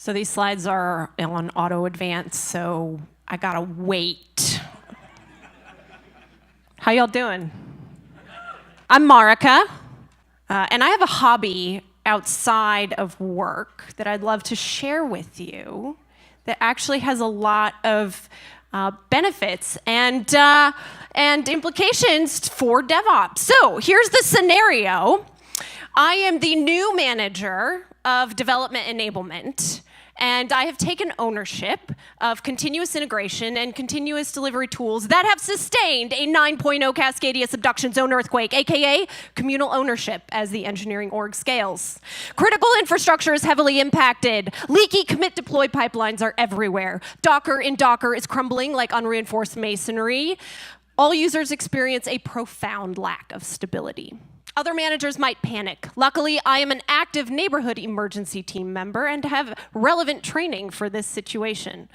So these slides are on auto advance, so I gotta wait. How y'all doing? I'm Maarika, and I have a hobby outside of work that I'd love to share with you that actually has a lot of benefits and implications for DevOps. So here's the scenario. I am the new manager of development enablement, and I have taken ownership of continuous integration and continuous delivery tools that have sustained a 9.0 Cascadia Subduction Zone Earthquake, aka communal ownership as the engineering org scales. Critical infrastructure is heavily impacted. Leaky commit deploy pipelines are everywhere. Docker in Docker is crumbling like unreinforced masonry. All users experience a profound lack of stability. Other managers might panic. Luckily, I am an active neighborhood emergency team member and have relevant training for this situation.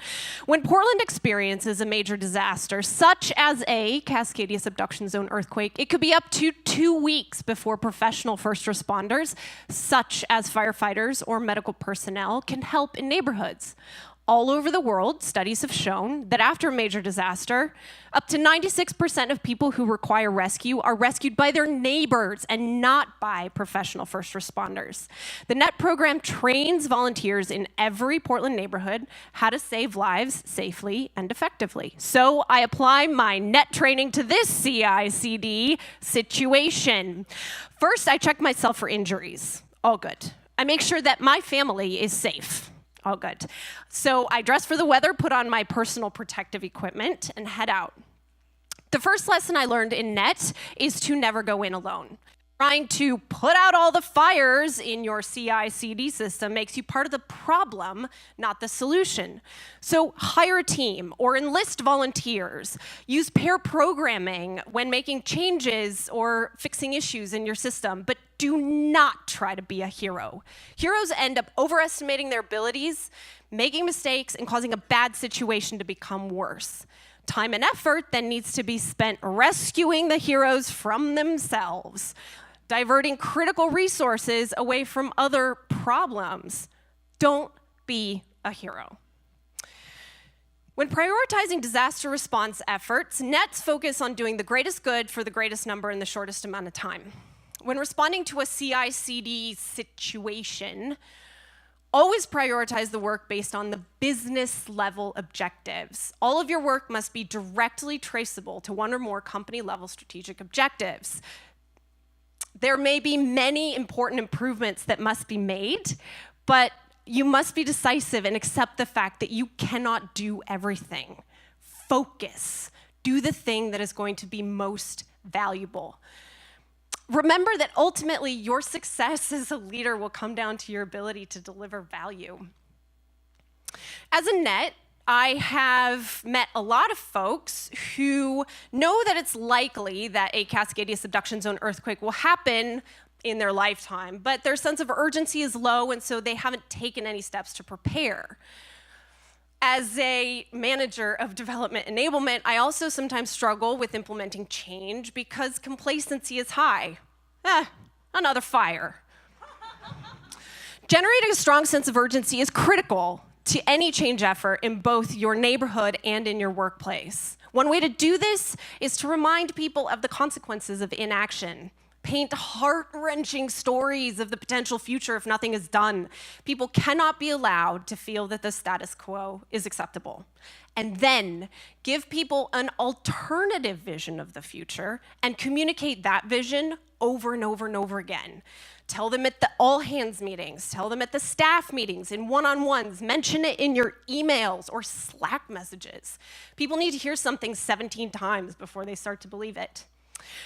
When Portland experiences a major disaster, such as a Cascadia Subduction Zone Earthquake, it could be up to 2 weeks before professional first responders, such as firefighters or medical personnel, can help in neighborhoods. All over the world, studies have shown that after a major disaster, up to 96% of people who require rescue are rescued by their neighbors and not by professional first responders. The NET program trains volunteers in every Portland neighborhood how to save lives safely and effectively. So I apply my NET training to this CI/CD situation. First, I check myself for injuries. All good. I make sure that my family is safe. All good. So I dress for the weather, put on my personal protective equipment, and head out. The first lesson I learned in NET is to never go in alone. Trying to put out all the fires in your CI/CD system makes you part of the problem, not the solution. So hire a team or enlist volunteers. Use pair programming when making changes or fixing issues in your system, but do not try to be a hero. Heroes end up overestimating their abilities, making mistakes, and causing a bad situation to become worse. Time and effort then needs to be spent rescuing the heroes from themselves, diverting critical resources away from other problems. Don't be a hero. When prioritizing disaster response efforts, NETs focus on doing the greatest good for the greatest number in the shortest amount of time. When responding to a CI/CD situation, always prioritize the work based on the business level objectives. All of your work must be directly traceable to one or more company level strategic objectives. There may be many important improvements that must be made, but you must be decisive and accept the fact that you cannot do everything. Focus. Do the thing that is going to be most valuable. Remember that ultimately your success as a leader will come down to your ability to deliver value. As a NET, I have met a lot of folks who know that it's likely that a Cascadia Subduction Zone Earthquake will happen in their lifetime, but their sense of urgency is low, and so they haven't taken any steps to prepare. As a manager of development enablement, I also sometimes struggle with implementing change because complacency is high. Another fire. Generating a strong sense of urgency is critical to any change effort in both your neighborhood and in your workplace. One way to do this is to remind people of the consequences of inaction. Paint heart-wrenching stories of the potential future if nothing is done. People cannot be allowed to feel that the status quo is acceptable. And then give people an alternative vision of the future and communicate that vision over and over and over again. Tell them at the all-hands meetings, tell them at the staff meetings, in one-on-ones, mention it in your emails or Slack messages. People need to hear something 17 times before they start to believe it.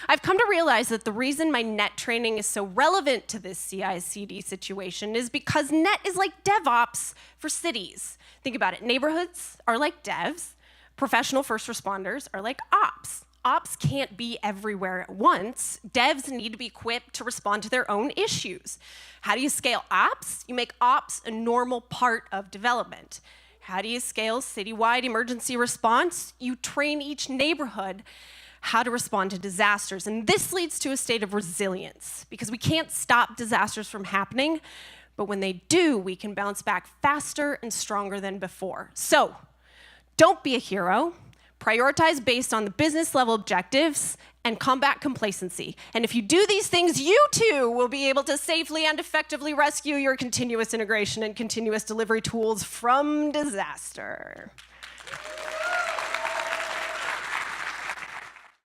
I've come to realize that the reason my NET training is so relevant to this CI/CD situation is because NET is like DevOps for cities. Think about it. Neighborhoods are like devs. Professional first responders are like ops. Ops can't be everywhere at once. Devs need to be equipped to respond to their own issues. How do you scale ops? You make ops a normal part of development. How do you scale citywide emergency response? You train each neighborhood how to respond to disasters. And this leads to a state of resilience because we can't stop disasters from happening, But when they do, we can bounce back faster and stronger than before. So don't be a hero. Prioritize based on the business level objectives and combat complacency. And if you do these things, you too will be able to safely and effectively rescue your continuous integration and continuous delivery tools from disaster.